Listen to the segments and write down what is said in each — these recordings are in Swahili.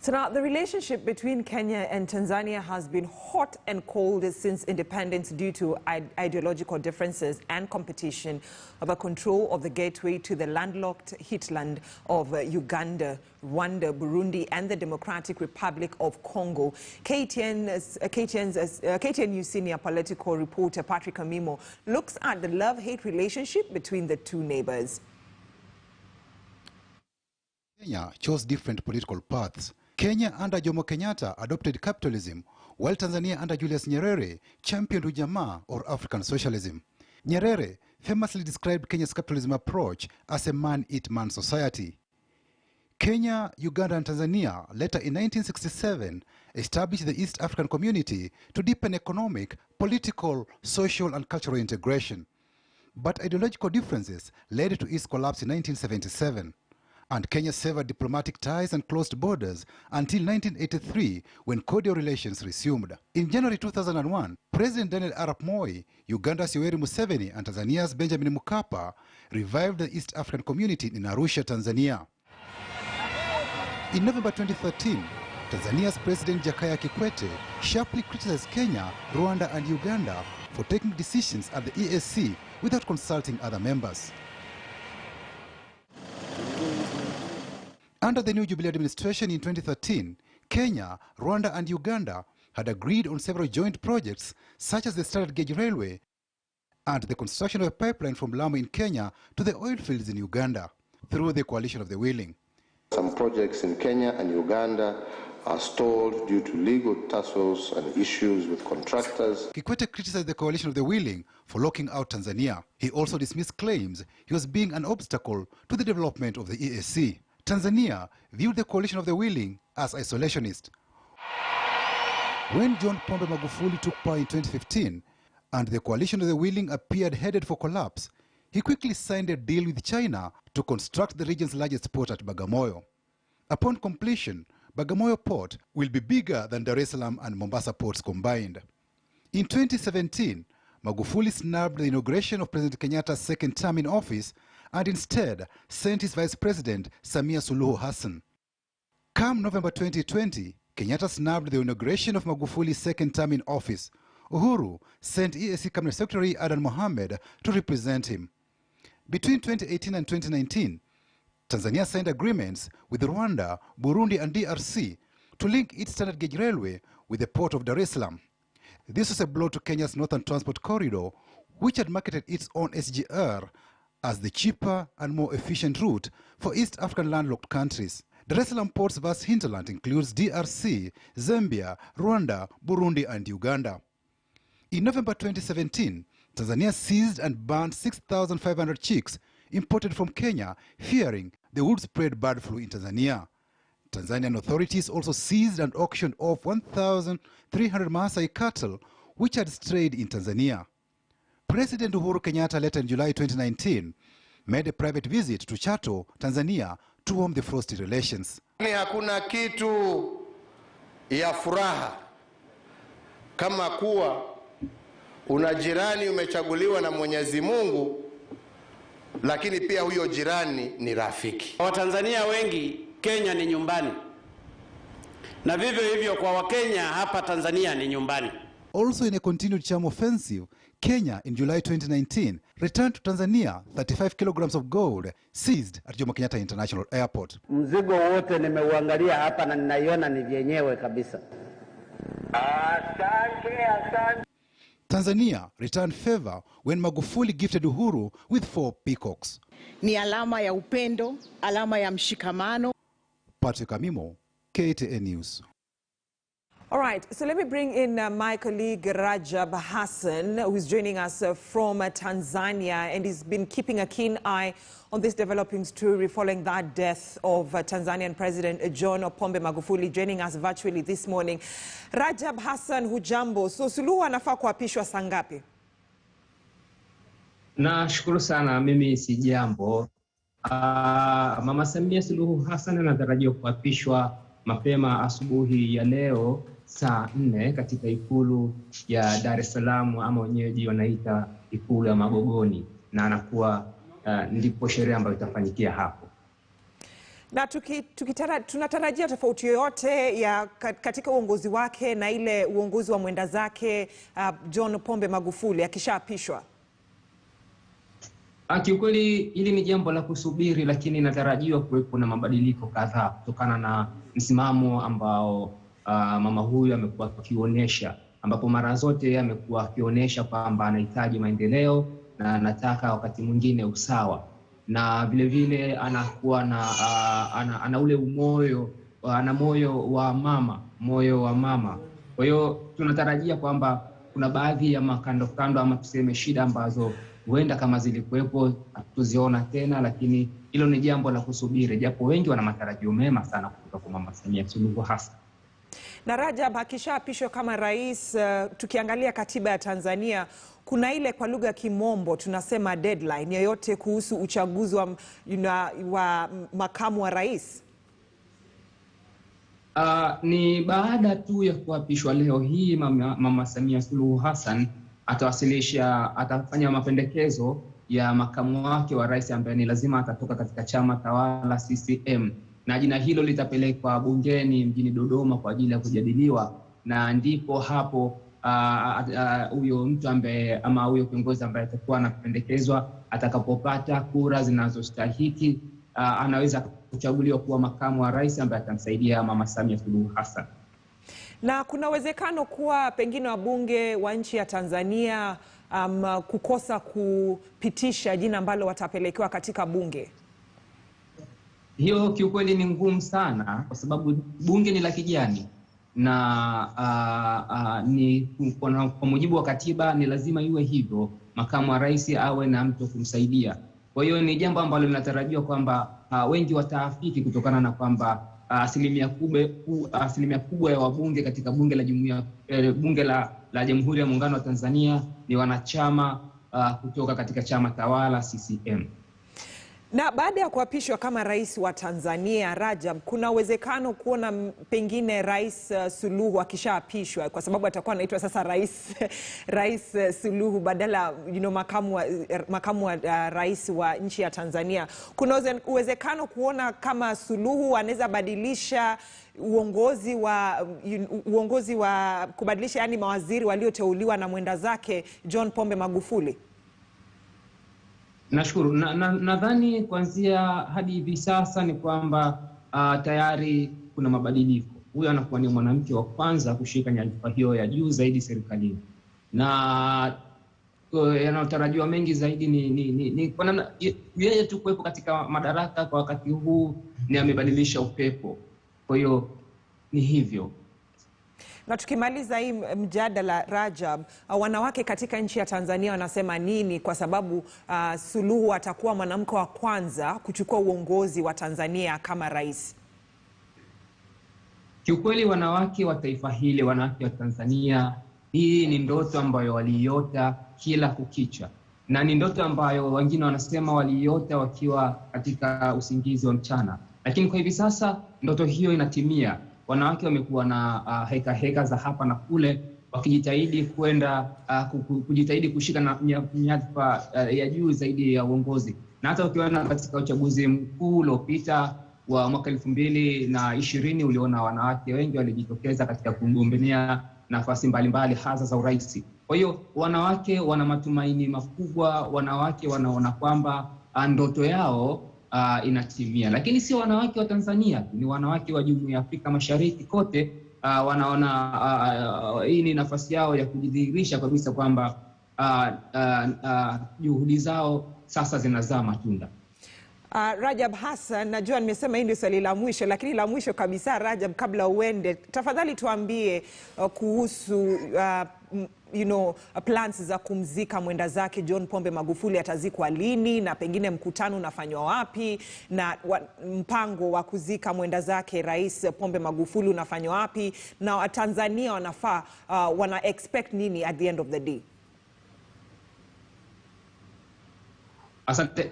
So now, the relationship between Kenya and Tanzania has been hot and cold since independence due to ideological differences and competition over control of the gateway to the landlocked hinterland of Uganda, Rwanda, Burundi, and the Democratic Republic of Congo. KTN's senior political reporter Patrick Amimo looks at the love-hate relationship between the two neighbors. Kenya chose different political paths. Kenya under Jomo Kenyatta adopted capitalism, while Tanzania under Julius Nyerere championed ujamaa or African socialism. Nyerere famously described Kenya's capitalism approach as a man-eat-man society. Kenya, Uganda and Tanzania later in 1967 established the East African Community to deepen economic, political, social and cultural integration. But ideological differences led to its collapse in 1977. And Kenya severed diplomatic ties and closed borders until 1983, when cordial relations resumed. In January 2001, President Daniel Arap Moi, Uganda's Yoweri Museveni and Tanzania's Benjamin Mkapa revived the East African community in Arusha, Tanzania. In November 2013, Tanzania's President Jakaya Kikwete sharply criticized Kenya, Rwanda and Uganda for taking decisions at the EAC without consulting other members. Under the new Jubilee administration in 2013, Kenya, Rwanda and Uganda had agreed on several joint projects such as the standard gauge railway and the construction of a pipeline from Lamu in Kenya to the oil fields in Uganda through the coalition of the willing. Some projects in Kenya and Uganda are stalled due to legal tussles and issues with contractors. Kikwete criticized the coalition of the willing for locking out Tanzania. He also dismissed claims he was being an obstacle to the development of the EAC. Tanzania viewed the coalition of the willing as isolationist. When John Pombe Magufuli took power in 2015 and the coalition of the willing appeared headed for collapse, he quickly signed a deal with China to construct the region's largest port at Bagamoyo. Upon completion, Bagamoyo port will be bigger than Dar es Salaam and Mombasa ports combined. In 2017, Magufuli snubbed the inauguration of President Kenyatta's second term in office and instead sent his Vice President Samia Suluhu Hassan. Come November 2020, Kenyatta snubbed the inauguration of Magufuli's second term in office. Uhuru sent EAC Cabinet Secretary Adan Mohamed to represent him. Between 2018 and 2019, Tanzania signed agreements with Rwanda, Burundi and DRC to link its standard gauge railway with the port of Dar es Salaam. This was a blow to Kenya's Northern Transport Corridor, which had marketed its own SGR as the cheaper and more efficient route for East African landlocked countries. Dar es Salaam port's vast hinterland includes DRC, Zambia, Rwanda, Burundi and Uganda. In November 2017, Tanzania seized and banned 6,500 chicks imported from Kenya, fearing they would spread bird flu in Tanzania. Tanzanian authorities also seized and auctioned off 1,300 Maasai cattle which had strayed in Tanzania. President Uhuru Kenyatta later in July 2019 made a private visit to Chato, Tanzania to warm the frosty relations. Hakuna kitu ya furaha kama kuwa una jirani umechaguliwa na Mwenyezi Mungu, lakini pia huyo jirani ni rafiki. Watanzania wengi Kenya ni nyumbani, na vivyo hivyo kwa Wakenya hapa Tanzania ni nyumbani. Also in a continued charm offensive, Kenya in July 2019 returned to Tanzania 35 kilograms of gold seized at Jomo Kenyatta International Airport. Mzigo wote nimeuangalia hapa na ninaiona ni vyenyewe kabisa. Asante. Tanzania returned favor when Magufuli gifted Uhuru with 4 peacocks. Ni alama ya upendo, alama ya mshikamano. Patrick Amimo, KTN News. All right, so let me bring in my colleague Rajab Hassan, who is joining us from Tanzania, and he's been keeping a keen eye on this developing story following that death of Tanzanian President John Pombe Magufuli, joining us virtually this morning. Rajab Hassan, hujambo. So Suluhu anafaa kuapishwa saa ngapi? Nashukuru sana, mimi si jambo. Mama Samia Suluhu Hassan anatarajiwa kuapishwa mapema asubuhi ya leo saa 4 katika ikulu ya Dar es Salaam, ama wenyeji wanaita ikulu ya Magogoni, na anakuwa ndipo sherehe ambayo itafanyikia hapo. Na tunatarajia tofauti yoyote ya katika uongozi wake na ile uongozi wa mwenda zake John Pombe Magufuli akishaapishwa? Kiukweli hili ni jambo la kusubiri, lakini natarajiwa kuwepo na mabadiliko kadhaa kutokana na msimamo ambao mama huyu amekuwa akionyesha, ambapo mara zote amekuwa akionyesha kwamba anahitaji maendeleo na anataka wakati mwingine usawa, na vile vile anakuwa na ana ule moyo wa mama. Kwa hiyo tunatarajia kwamba kuna baadhi ya makando kando ama tuseme shida ambazo huenda kama zilikuwepo tuziona tena, lakini hilo ni jambo la kusubiri, japo wengi wana matarajio mema sana kutoka kwa Mama Samia Suluhu Hassan. Na Rajab, akishaapishwa kama rais, tukiangalia katiba ya Tanzania, kuna ile kwa lugha ya Kimombo tunasema deadline yoyote kuhusu uchaguzi wa makamu wa rais? Ni baada tu ya kuapishwa leo hii Mama Samia Suluhu Hassan atafanya mapendekezo ya makamu wake wa rais ambaye ni lazima atatoka katika chama tawala CCM, na jina hilo litapelekwa bungeni mjini Dodoma kwa ajili ya kujadiliwa, na ndipo hapo huyo mtu ambaye ama huyo kiongozi ambaye atakuwa anapendekezwa atakapopata kura zinazostahiki anaweza kuchaguliwa kuwa makamu wa rais ambaye atamsaidia Mama Samia Suluhu Hassan. Na kuna uwezekano kuwa pengine wabunge wa nchi ya Tanzania kukosa kupitisha jina ambalo watapelekewa katika bunge? Hiyo kiukweli ni ngumu sana, kwa sababu bunge ni la kijani na ni kwa mujibu wa katiba ni lazima iwe hivyo, makamu wa rais awe na mtu kumsaidia. Kwa hiyo ni jambo ambalo linatarajiwa kwamba wengi wataafiki kutokana na kwamba asilimia kubwa ya wabunge katika bunge la Jamhuri ya Muungano wa Tanzania ni wanachama kutoka katika chama tawala CCM. Na baada ya kuapishwa kama rais wa Tanzania, Rajab, kuna uwezekano kuona pengine Rais Suluhu akishaapishwa, kwa sababu atakuwa anaitwa sasa Rais Suluhu badala makamu wa rais wa nchi ya Tanzania. Kuna uwezekano kuona kama Suluhu anaweza badilisha uongozi wa kubadilisha, yani mawaziri walioteuliwa na mwenda zake John Pombe Magufuli? Nashukuru. Nadhani kuanzia hadi hivi sasa ni kwamba tayari kuna mabadiliko. Huyu anakuwa ni mwanamke wa kwanza kushika nyadhifa hiyo ya juu zaidi serikalini, na yanayotarajiwa mengi zaidi ni kwa namna yeye tu kuwepo katika madaraka kwa wakati huu ni amebadilisha upepo. Kwa hiyo ni hivyo. Na tukimaliza hii mjadala, Rajab, wanawake katika nchi ya Tanzania wanasema nini, kwa sababu Suluhu atakuwa mwanamke wa kwanza kuchukua uongozi wa Tanzania kama rais? Kiukweli wanawake wa taifa hili, wanawake wa Tanzania, hii ni ndoto ambayo waliiota kila kukicha, na ni ndoto ambayo wengine wanasema waliiota wakiwa katika usingizi wa mchana, lakini kwa hivi sasa ndoto hiyo inatimia. Wanawake wamekuwa na heka za hapa na kule, wakijitahidi kujitahidi kushika na nyadhifa ya juu zaidi ya uongozi. Na hata ukiona katika uchaguzi mkuu uliopita wa mwaka 2020 uliona wanawake wengi walijitokeza katika kugombea nafasi mbalimbali hasa za urais. Kwa hiyo wanawake wana matumaini makubwa, wanawake wanaona kwamba ndoto yao inatimia. Lakini si wanawake wa Tanzania, ni wanawake wa Jumuiya ya Afrika Mashariki kote wanaona hii ni nafasi yao ya kujidhihirisha kabisa kwamba juhudi zao sasa zinazaa matunda. Rajab Hassan, najua nimesema hii ndio swali la mwisho, lakini la mwisho kabisa, Rajab, kabla uende, tafadhali tuambie kuhusu plans za kumzika mwenda zake John Pombe Magufuli. Atazikwa lini, na pengine mkutano unafanywa wapi, na mpango wa kuzika mwenda zake Rais Pombe Magufuli unafanywa wapi, na Watanzania wana expect nini at the end of the day? Asante.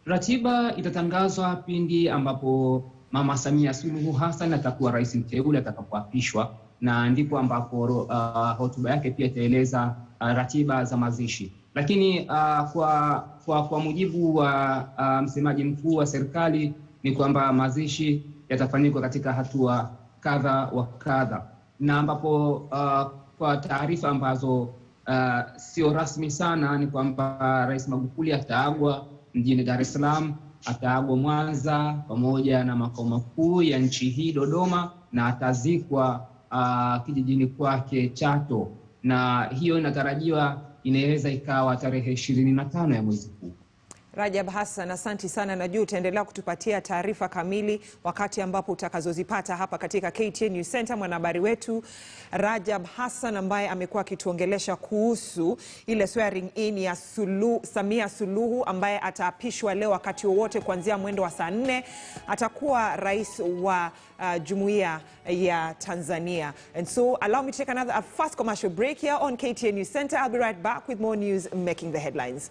Ratiba itatangazwa pindi ambapo Mama Samia Suluhu Hassan atakuwa rais mteule atakapoapishwa, na ndipo ambapo hotuba yake pia itaeleza ratiba za mazishi. Lakini kwa mujibu wa msemaji mkuu wa serikali ni kwamba mazishi yatafanyika katika hatua kadha wa kadha, na ambapo kwa taarifa ambazo sio rasmi sana ni kwamba Rais Magufuli ataagwa mjini Dar es Salaam, ataagwa Mwanza pamoja na makao makuu ya nchi hii Dodoma, na atazikwa kijijini kwake Chato, na hiyo inatarajiwa inaweza ikawa tarehe 25 ya mwezi huu. Rajab Hassan, asante sana. Najua utaendelea kutupatia taarifa kamili wakati ambapo utakazozipata hapa katika KTN News Center. Mwanahabari wetu Rajab Hassan ambaye amekuwa akituongelesha kuhusu ile swearing in ya Samia Suluhu ambaye ataapishwa leo wakati wowote kuanzia mwendo wa saa 4, atakuwa rais wa Jumuiya ya Tanzania. And so allow me to take a fast commercial break here on KTN News Center. I'll be right back with more news making the headlines.